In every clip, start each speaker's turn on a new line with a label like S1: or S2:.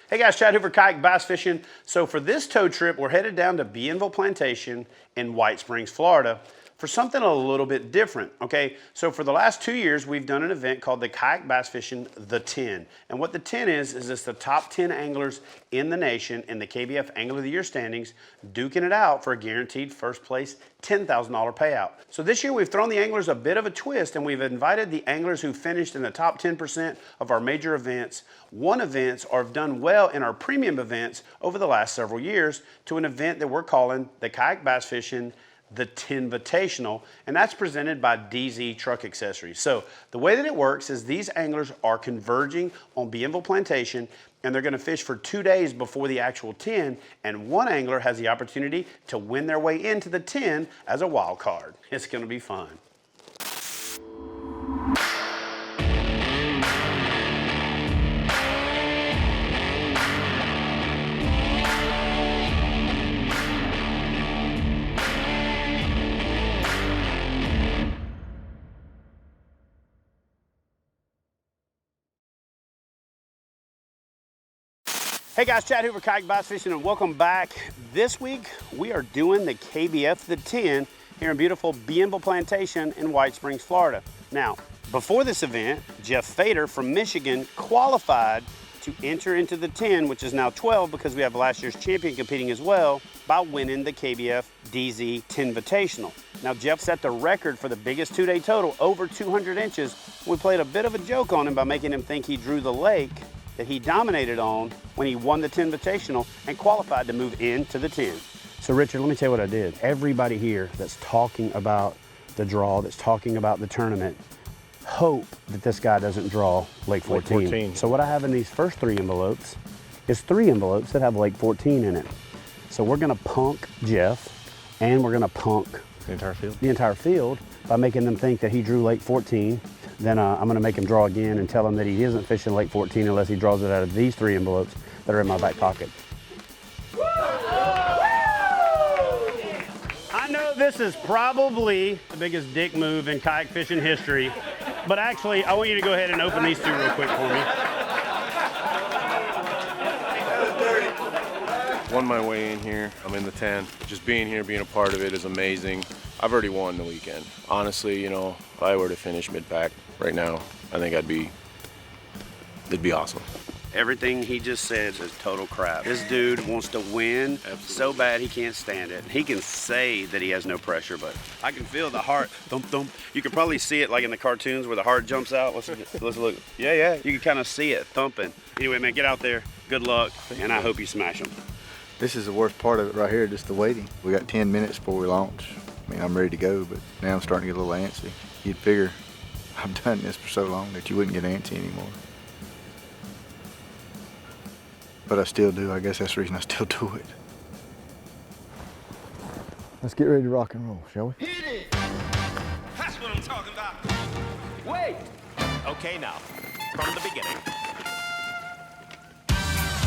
S1: Hey guys, Chad Hoover, Kayak Bass Fishing. So for this tow trip, we're headed down to Bienville Plantation in White Springs, Florida for something a little bit different, okay? So for the last 2 years, we've done an event called the Kayak Bass Fishing The 10. And what the 10 is it's the top 10 anglers in the nation in the KBF Angler of the Year standings, duking it out for a guaranteed first place $10,000 payout. So this year we've thrown the anglers a bit of a twist and we've invited the anglers who finished in the top 10% of our major events, won events, or have done well in our premium events over the last several years to an event that we're calling the Kayak Bass Fishing The 10-Vitational, and that's presented by DZ Truck Accessories. So the way that it works is these anglers are converging on Bienville Plantation and they're gonna fish for 2 days before the actual 10, and one angler has the opportunity to win their way into the 10 as a wild card. It's gonna be fun. Hey guys, Chad Hoover, Kayak Bass Fishing, and welcome back. This week, we are doing the KBF The 10 here in beautiful Bienville Plantation in White Springs, Florida. Now, before this event, Jeff Fader from Michigan qualified to enter into the 10, which is now 12 because we have last year's champion competing as well, by winning the KBF DZ 10-Vitational. Now, Jeff set the record for the biggest two-day total, over 200 inches. We played a bit of a joke on him by making him think he drew the lake that he dominated on when he won the 10-Vitational and qualified to move into the 10. So Richard, let me tell you what I did. Everybody here that's talking about the draw, that's talking about the tournament, hope that this guy doesn't draw Lake 14. So what I have in these first 3 envelopes is 3 envelopes that have Lake 14 in it. So we're gonna punk Jeff and we're gonna punk the entire field by making them think that he drew Lake 14. Then I'm gonna make him draw again and tell him that he isn't fishing Lake 14 unless he draws it out of these 3 envelopes that are in my back pocket. I know this is probably the biggest dick move in kayak fishing history, but actually I want you to go ahead and open these 2 real quick for me.
S2: Won my way in here. I'm in the 10. Just being here, being a part of it is amazing. I've already won the weekend. Honestly, you know, if I were to finish mid-pack right now, I think it'd be awesome.
S1: Everything he just said is total crap. This dude wants to win so bad he can't stand it. He can say that he has no pressure, but I can feel the heart thump thump. You can probably see it like in the cartoons where the heart jumps out. Let's look. Yeah. You can kind of see it thumping. Anyway, man, get out there. Good luck, and I hope you smash them.
S3: This is the worst part of it right here, just the waiting. We got 10 minutes before we launch. I mean, I'm ready to go, but now I'm starting to get a little antsy. You'd figure I've done this for so long that you wouldn't get antsy anymore. But I still do. I guess that's the reason I still do it. Let's get ready to rock and roll, shall we?
S4: Hit it! That's what I'm talking about. Wait! Okay, now, from the beginning.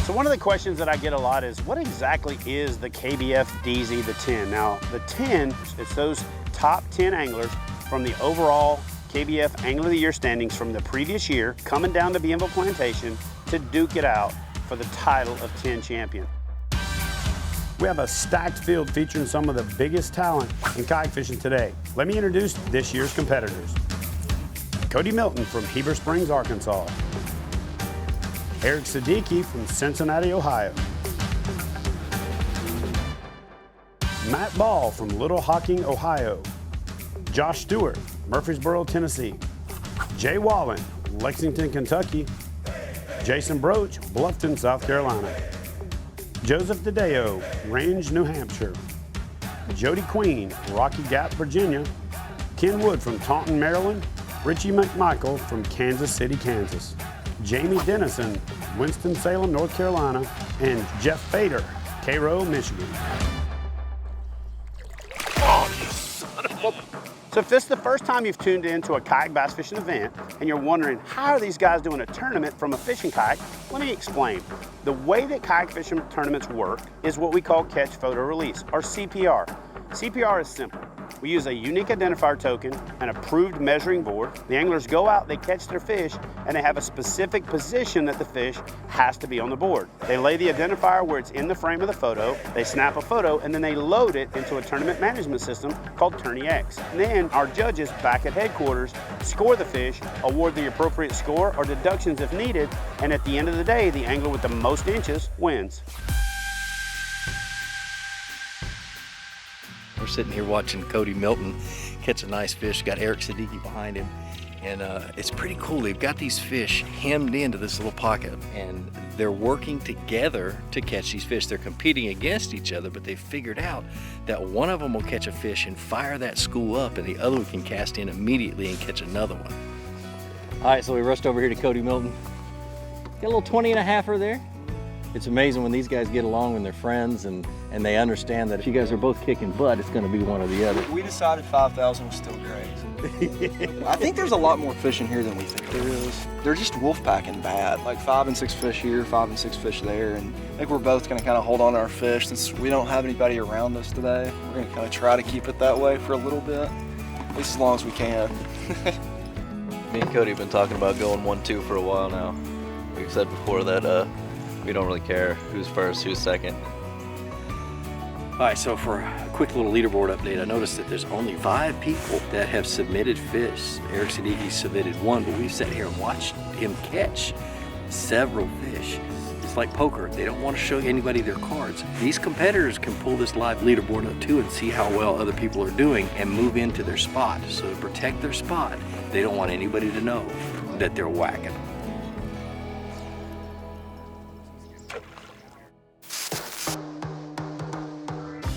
S1: So one of the questions that I get a lot is, what exactly is the KBF DZ The 10? Now, the 10, it's those top 10 anglers from the overall KBF Angler of the Year standings from the previous year coming down to Bienville Plantation to duke it out for the title of 10 champion. We have a stacked field featuring some of the biggest talent in kayak fishing today. Let me introduce this year's competitors. Kody Milton from Heber Springs, Arkansas. Eric Siddiqui from Cincinnati, Ohio. Matt Ball from Little Hocking, Ohio. Josh Stewart, Murfreesboro, Tennessee. Jay Wallen, Lexington, Kentucky. Jason Broach, Bluffton, South Carolina. Joseph DeDeo, Range, New Hampshire. Jody Queen, Rocky Gap, Virginia. Ken Wood from Taunton, Maryland. Richie McMichael from Kansas City, Kansas. Jamie Dennison, Winston-Salem, North Carolina, and Jeff Fader, Cairo, Michigan.
S4: Oh, you son of a...
S1: So if this is the first time you've tuned in to a kayak bass fishing event and you're wondering, how are these guys doing a tournament from a fishing kayak? Let me explain. The way that kayak fishing tournaments work is what we call catch, photo, release, or CPR. CPR is simple. We use a unique identifier token, an approved measuring board. The anglers go out, they catch their fish, and they have a specific position that the fish has to be on the board. They lay the identifier where it's in the frame of the photo, they snap a photo, and then they load it into a tournament management system called Tourney X. And then our judges back at headquarters score the fish, award the appropriate score or deductions if needed, and at the end of the day, the angler with the most inches wins.
S5: We're sitting here watching Kody Milton catch a nice fish. Got Eric Siddiqui behind him, and it's pretty cool. They've got these fish hemmed into this little pocket, and they're working together to catch these fish. They're competing against each other, but they've figured out that one of them will catch a fish and fire that school up, and the other one can cast in immediately and catch another one. All right, so we rushed over here to Kody Milton. Got a little 20 and a halfer there. It's amazing when these guys get along when they're friends and they understand that if you guys are both kicking butt, it's going to be one or the other.
S6: We decided 5,000 was still great. I think there's a lot more fish in here than we think there is. They're just wolf packing bad. Like 5 and 6 fish here, 5 and 6 fish there, and I think we're both going to kind of hold on to our fish since we don't have anybody around us today. We're going to kind of try to keep it that way for a little bit, at least as long as we can.
S7: Me and Kody have been talking about going 1-2 for a while now. We've said before that we don't really care who's first, who's second.
S5: All right, so for a quick little leaderboard update, I noticed that there's only 5 people that have submitted fish. Eric Siddiqui submitted 1, but we've sat here and watched him catch several fish. It's like poker. They don't want to show anybody their cards. These competitors can pull this live leaderboard up too and see how well other people are doing and move into their spot. So to protect their spot, they don't want anybody to know that they're whacking.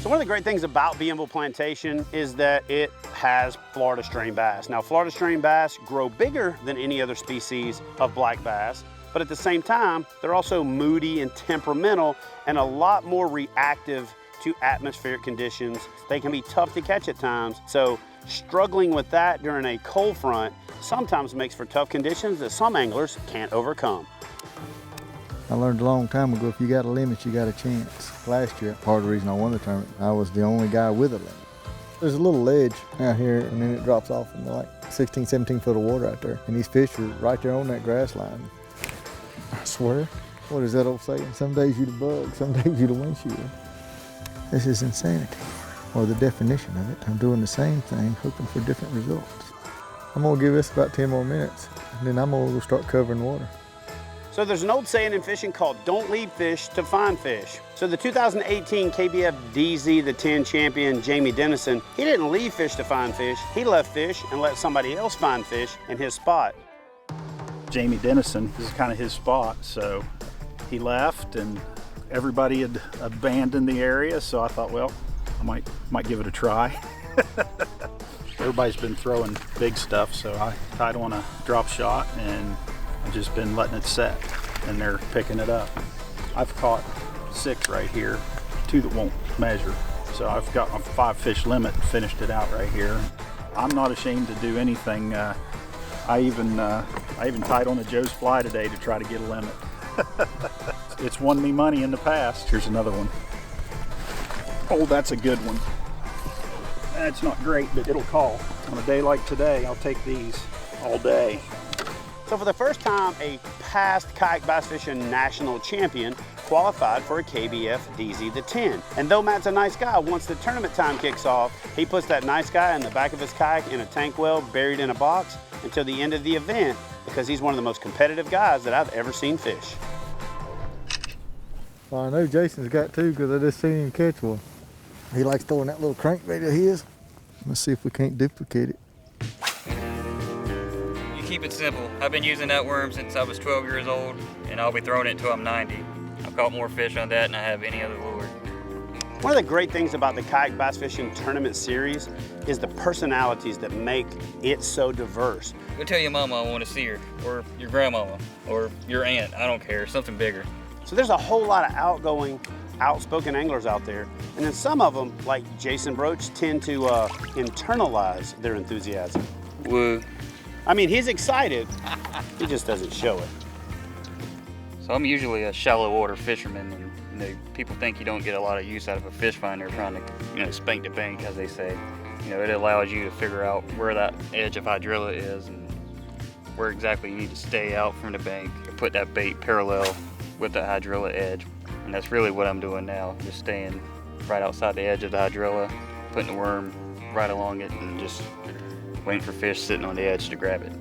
S1: So one of the great things about Bienville Plantation is that it has Florida strain bass. Now, Florida strain bass grow bigger than any other species of black bass, but at the same time, they're also moody and temperamental and a lot more reactive to atmospheric conditions. They can be tough to catch at times, so struggling with that during a cold front sometimes makes for tough conditions that some anglers can't overcome.
S3: I learned a long time ago, if you got a limit, you got a chance. Last year, part of the reason I won the tournament, I was the only guy with a limit. There's a little ledge out here, and then it drops off into like 16, 17 foot of water out there. And these fish are right there on that grass line. I swear, what is that old saying? Some days you the bug, some days you the windshield. This is insanity, or the definition of it. I'm doing the same thing, hoping for different results. I'm gonna give this about 10 more minutes, and then I'm gonna go start covering water.
S1: So there's an old saying in fishing called don't leave fish to find fish. So the 2018 KBF DZ the 10 champion, Jamie Dennison, he didn't leave fish to find fish. He left fish and let somebody else find fish in his spot.
S8: Jamie Dennison, this is kind of his spot, so he left and everybody had abandoned the area, so I thought, well, I might give it a try. Everybody's been throwing big stuff, so I tied on a drop shot and I've just been letting it set, and they're picking it up. I've caught 6 right here, 2 that won't measure. So I've got my 5 fish limit and finished it out right here. I'm not ashamed to do anything. I even tied on a Joe's fly today to try to get a limit. It's won me money in the past. Here's another one. Oh, that's a good one. That's not great, but it'll call. On a day like today, I'll take these all day.
S1: So for the first time, a past kayak bass fishing national champion qualified for a KBF DZ the 10. And though Matt's a nice guy, once the tournament time kicks off, he puts that nice guy in the back of his kayak in a tank well buried in a box until the end of the event, because he's one of the most competitive guys that I've ever seen fish.
S3: Well, I know Jason's got 2 because I just seen him catch one. He likes throwing that little crankbait of his. Let's see if we can't duplicate it.
S9: Keep it simple. I've been using that worm since I was 12 years old, and I'll be throwing it until I'm 90. I've caught more fish on that than I have any other lure.
S1: One of the great things about the Kayak Bass Fishing Tournament Series is the personalities that make it so diverse.
S9: Go tell your mama I want to see her, or your grandmama, or your aunt, I don't care, something bigger.
S1: So there's a whole lot of outgoing, outspoken anglers out there, and then some of them, like Jason Broach, tend to internalize their enthusiasm.
S9: Woo.
S1: I mean, he's excited, he just doesn't show it.
S9: So I'm usually a shallow water fisherman, and people think you don't get a lot of use out of a fish finder trying to, spank the bank, as they say. You know, it allows you to figure out where that edge of hydrilla is and where exactly you need to stay out from the bank and put that bait parallel with the hydrilla edge. And that's really what I'm doing now, just staying right outside the edge of the hydrilla, putting the worm right along it and just waiting for fish sitting on the edge to grab it.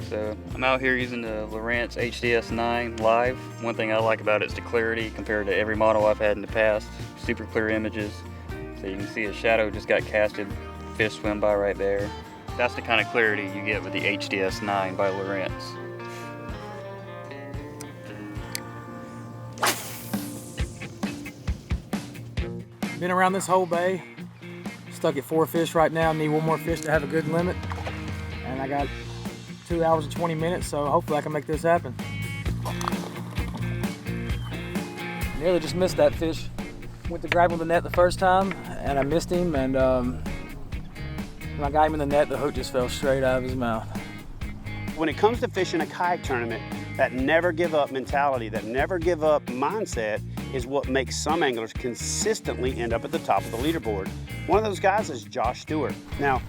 S9: So I'm out here using the Lowrance HDS9 Live. One thing I like about it is the clarity compared to every model I've had in the past. Super clear images. So you can see a shadow just got casted, fish swim by right there. That's the kind of clarity you get with the HDS9 by Lowrance.
S10: Been around this whole bay, stuck at 4 fish right now, need 1 more fish to have a good limit. And I got 2 hours and 20 minutes, so hopefully I can make this happen. Nearly just missed that fish. Went to grab him with the net the first time, and I missed him, and when I got him in the net, the hook just fell straight out of his mouth.
S1: When it comes to fishing a kayak tournament, that never give up mentality, that never give up mindset is what makes some anglers consistently end up at the top of the leaderboard. One of those guys is Josh Stewart. Now,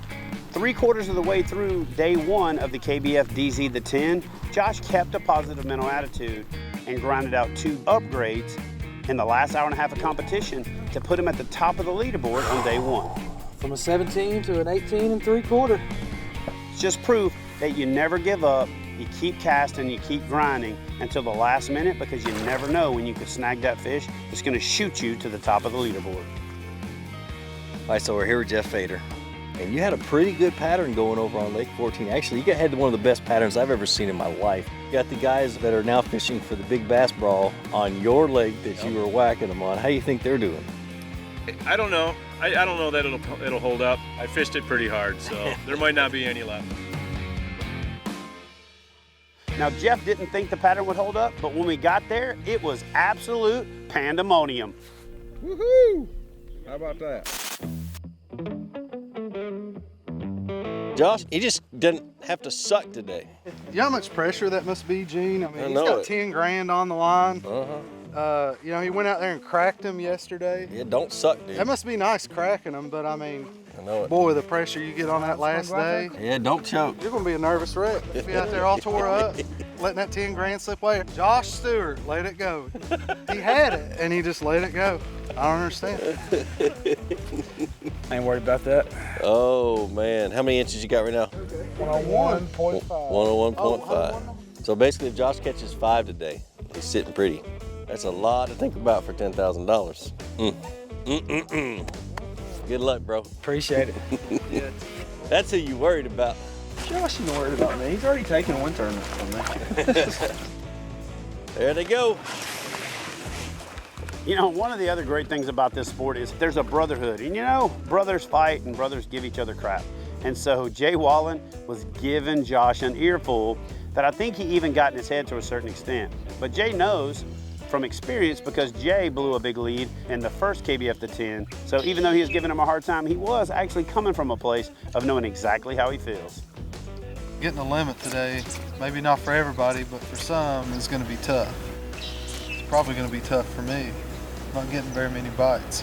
S1: 3/4 of the way through day 1 of the KBF DZ the 10, Josh kept a positive mental attitude and grinded out 2 upgrades in the last hour and a half of competition to put him at the top of the leaderboard on day 1.
S10: From a 17 to an 18 3/4.
S1: It's just proof that you never give up, you keep casting, you keep grinding until the last minute, because you never know when you could snag that fish that's gonna shoot you to the top of the leaderboard.
S5: All right, so we're here with Jeff Fader. And you had a pretty good pattern going over on Lake 14. Actually, you had one of the best patterns I've ever seen in my life. You got the guys that are now fishing for the big bass brawl on your lake that you were whacking them on. How do you think they're doing?
S2: I don't know. I don't know that it'll hold up. I fished it pretty hard, so there might not be any left.
S1: Now, Jeff didn't think the pattern would hold up, but when we got there, it was absolute pandemonium.
S11: Woohoo! How about that?
S5: Josh, he just didn't have to suck today.
S12: You know how much pressure that must be, Gene? I mean,
S5: I
S12: he's
S5: know
S12: got
S5: it.
S12: 10 grand on the line.
S5: Uh-huh.
S12: You know, he went out there and cracked him yesterday.
S5: Yeah, don't suck, dude.
S12: That must be nice cracking them, but I mean,
S5: I know it.
S12: boy, the pressure you get on that last day.
S5: Yeah, don't choke.
S12: You're gonna be a nervous wreck. You'll be out there all tore up, letting that 10 grand slip away. Josh Stewart, let it go. He had it, and he just let it go. I don't understand.
S10: I ain't worried about that.
S5: Oh, man. How many inches you got right now?
S12: 101.5.
S5: 101.5. So basically, if Josh catches 5 today, he's sitting pretty. That's a lot to think about for $10,000. Good luck, bro.
S10: Appreciate it.
S5: That's who you worried about.
S6: Josh isn't worried about me. He's already taken 1 tournament from me.
S5: There they go.
S1: You know, one of the other great things about this sport is there's a brotherhood. And you know, brothers fight and brothers give each other crap. And so Jay Wallen was giving Josh an earful that I think he even got in his head to a certain extent. But Jay knows from experience, because Jay blew a big lead in the first KBF the 10. So even though he was giving him a hard time, he was actually coming from a place of knowing exactly how he feels.
S12: Getting a limit today, maybe not for everybody, but for some, is gonna be tough. It's probably gonna be tough for me. I'm not getting very many bites.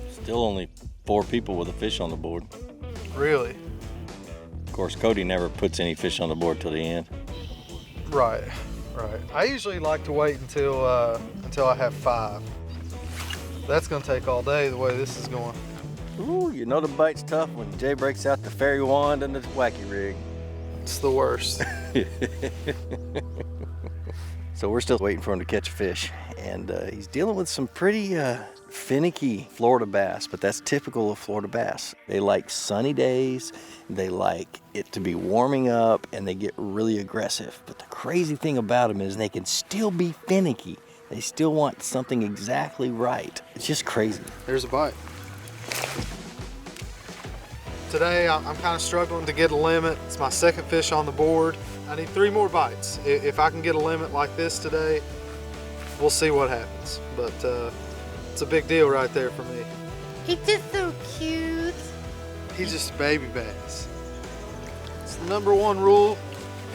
S5: Still only 4 people with a fish on the board.
S12: Really?
S5: Of course, Kody never puts any fish on the board till the end.
S12: Right, right. I usually like to wait until I have 5. That's gonna take all day the way this is going.
S5: Ooh, you know the bite's tough when Jay breaks out the fairy wand and the wacky rig.
S12: It's the worst.
S5: So we're still waiting for him to catch a fish, and he's dealing with some pretty finicky Florida bass, but that's typical of Florida bass. They like sunny days, they like it to be warming up, and they get really aggressive. But the crazy thing about them is they can still be finicky. They still want something exactly right. It's just crazy.
S12: There's a bite. Today I'm kind of struggling to get a limit. It's my 2nd fish on the board. I need 3 more bites. If I can get a limit like this today, we'll see what happens. But it's a big deal right there for me.
S13: He's just so cute.
S12: He's just a baby bass. It's the #1 rule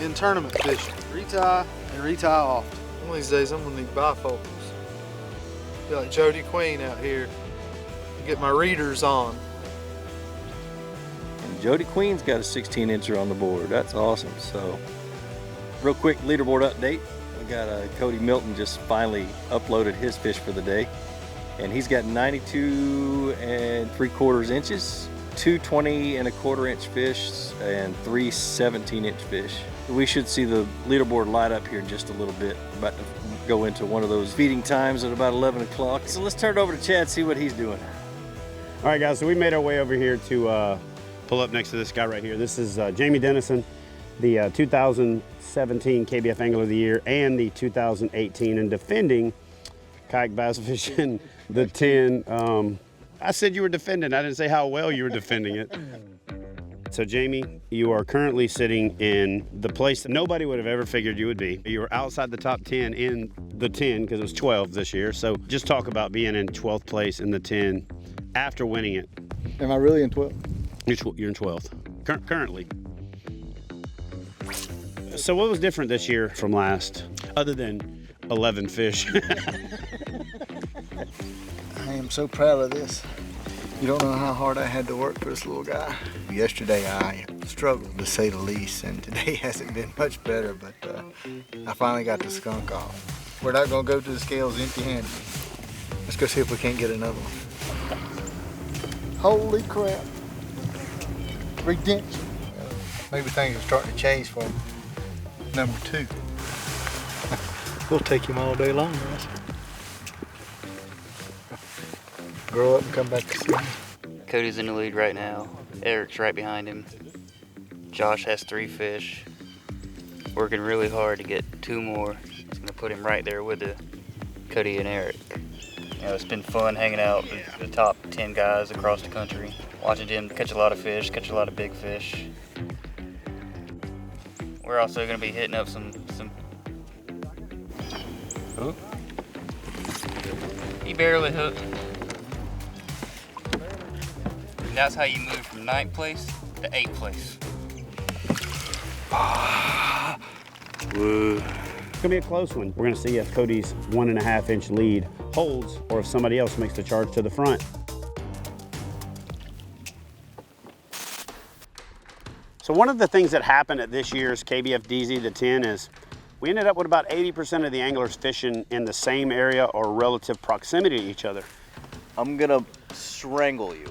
S12: in tournament fishing. Retie and retie often. One of these days I'm gonna need bifocals. Be like Jody Queen out here. get my readers on.
S5: And Jody Queen's got a 16-incher on the board. That's awesome. So, real quick leaderboard update. We got Kody Milton just finally uploaded his fish for the day. And he's got 92 3/4 inches, 2 20 1/4 inch fish, and 3 17-inch fish. We should see the leaderboard light up here in just a little bit. About to go into one of those feeding times at about 11 o'clock. So let's turn it over to Chad, see what he's doing.
S1: All right, guys, so we made our way over here to pull up next to this guy right here. This is Jamie Dennison, the 2017 KBF Angler of the Year and the 2018 and defending kayak bass fishing the 10. I said you were defending. I didn't say how well you were defending it. So Jamie, you are currently sitting in the place that nobody would have ever figured you would be. You were outside the top 10 in the 10 because it was 12 this year. So just talk about being in 12th place in the 10 after winning it.
S3: Am I really in 12th?
S1: You're in 12th currently. So what was different this year from last, other than 11 fish?
S3: I am so proud of this. You don't know how hard I had to work for this little guy. Yesterday I struggled, to say the least, and today hasn't been much better, but I finally got the skunk off. We're not gonna go to the scales empty-handed. Let's go see if we can't get another one. Holy crap. Redemption. Maybe things are starting to change for number 2. We'll take him all day long, Russ. Grow up and come back to see me.
S9: Kody's in the lead right now. Eric's right behind him. Josh has 3 fish. Working really hard to get 2 more. It's gonna put him right there with Kody and Eric. You know, it's been fun hanging out with the top 10 guys across the country, watching them catch a lot of fish, catch a lot of big fish. We're also gonna be hitting up some. Oh. He barely hooked. That's how you move from 9th place to 8th place.
S1: Woo. It's gonna be a close one. We're gonna see if Kody's 1.5 inch lead holds or if somebody else makes the charge to the front. So one of the things that happened at this year's KBF DZ, the 10, is we ended up with about 80% of the anglers fishing in the same area or relative proximity to each other.
S7: I'm gonna strangle you.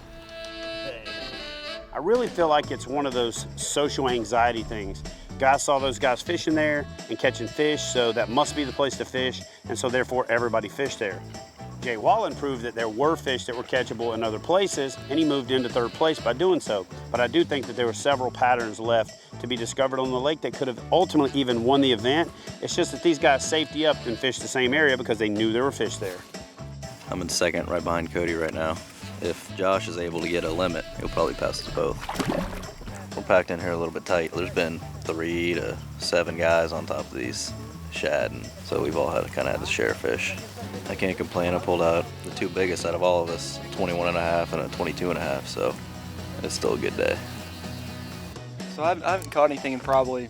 S1: I really feel like it's one of those social anxiety things. Guys saw those guys fishing there and catching fish, so that must be the place to fish, and so therefore everybody fished there. Jay Wallen proved that there were fish that were catchable in other places, and he moved into 3rd place by doing so. But I do think that there were several patterns left to be discovered on the lake that could have ultimately even won the event. It's just that these guys safety up and fished the same area because they knew there were fish there.
S7: I'm in 2nd right behind Kody right now. If Josh is able to get a limit, he'll probably pass us both. We're packed in here a little bit tight. There's been 3 to 7 guys on top of these shad, and so we've all kind of had to share fish. I can't complain. I pulled out the 2 biggest out of all of us, 21.5 and a 22.5, so it's still a good day.
S6: So I haven't caught anything in probably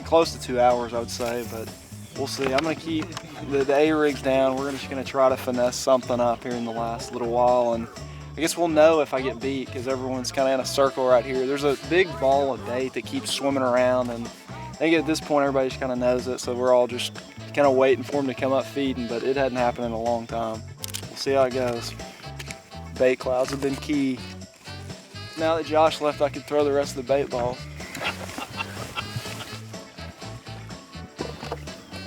S6: close to 2 hours, I would say, but we'll see. I'm gonna keep the A-rigs down. We're just gonna try to finesse something up here in the last little while, and I guess we'll know if I get beat because everyone's kind of in a circle right here. There's a big ball of bait that keeps swimming around, and I think at this point everybody just kind of knows it, so we're all just kind of waiting for them to come up feeding, but it hadn't happened in a long time. We'll see how it goes. Bait clouds have been key. Now that Josh left, I could throw the rest of the bait balls.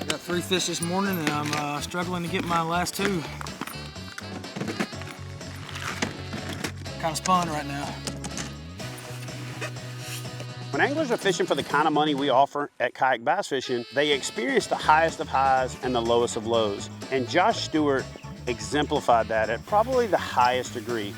S10: I got 3 fish this morning, and I'm struggling to get my last 2. Kind of spun right now.
S1: When anglers are fishing for the kind of money we offer at Kayak Bass Fishing, they experience the highest of highs and the lowest of lows. And Josh Stewart exemplified that at probably the highest degree.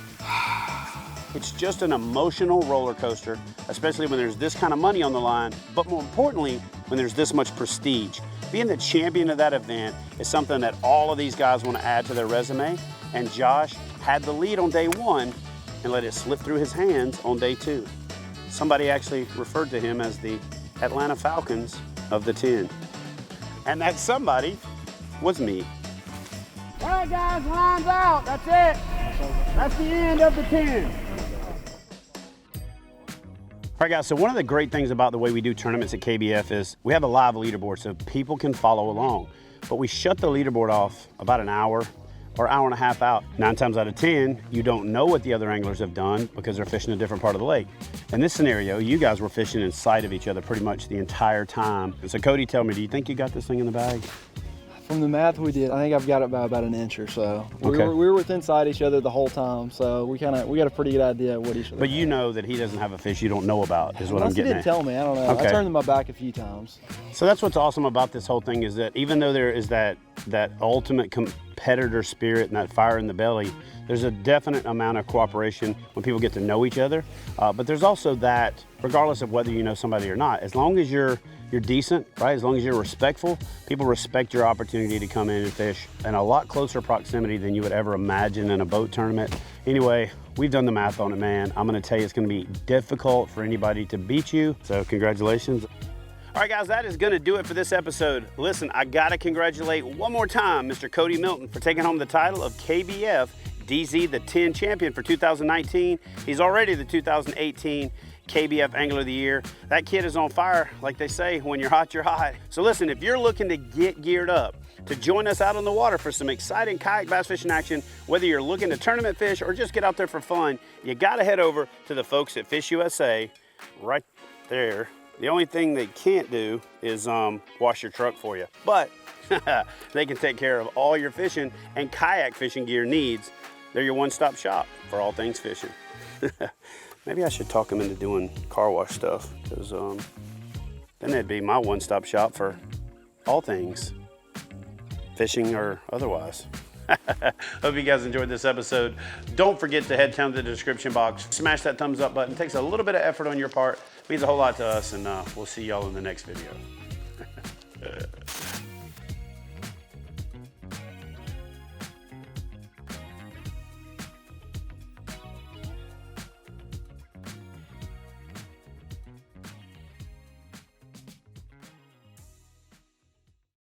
S1: It's just an emotional roller coaster, especially when there's this kind of money on the line, but more importantly, when there's this much prestige. Being the champion of that event is something that all of these guys want to add to their resume, and Josh had the lead on day 1 and let it slip through his hands on day 2. Somebody actually referred to him as the Atlanta Falcons of the 10. And that somebody was me.
S10: All right, guys, line's out. That's it.
S1: That's the end of the 10. All right, guys, so one of the great things about the way we do tournaments at KBF is we have a live leaderboard so people can follow along. But we shut the leaderboard off about an hour or hour and a half out. 9 times out of 10, you don't know what the other anglers have done because they're fishing a different part of the lake. In this scenario, you guys were fishing in sight of each other pretty much the entire time. And so Kody, tell me, do you think you got this thing in the bag?
S6: From the math we did, I think I've got it by about an inch or so.
S1: Okay.
S6: We were within sight of each other the whole time, so we got a pretty good idea of what each other.
S1: But you know that he doesn't have a fish you don't know about, is what I'm getting at.
S6: He did tell me, I don't know.
S1: Okay.
S6: I turned my back a few times.
S1: So that's what's awesome about this whole thing is that even though there is that ultimate competitor spirit and that fire in the belly, there's a definite amount of cooperation when people get to know each other. But there's also that, regardless of whether you know somebody or not, as long as you're decent, right? As long as you're respectful, people respect your opportunity to come in and fish in a lot closer proximity than you would ever imagine in a boat tournament. Anyway, we've done the math on it, man. I'm gonna tell you it's gonna be difficult for anybody to beat you, so congratulations. All right, guys, that is gonna do it for this episode. Listen, I gotta congratulate one more time Mr. Kody Milton for taking home the title of KBF DZ the 10 champion for 2019. He's already the 2018 KBF Angler of the Year. That kid is on fire, like they say, when you're hot, you're hot. So listen, if you're looking to get geared up to join us out on the water for some exciting kayak bass fishing action, whether you're looking to tournament fish or just get out there for fun, you gotta head over to the folks at Fish USA right there. The only thing they can't do is wash your truck for you, but they can take care of all your fishing and kayak fishing gear needs. They're your one-stop shop for all things fishing. Maybe I should talk them into doing car wash stuff, because then it'd be my one-stop shop for all things fishing or otherwise. Hope you guys enjoyed this episode. Don't forget to head down to the description box, smash that thumbs up button. It takes a little bit of effort on your part, means a whole lot to us, and we'll see y'all in the next video.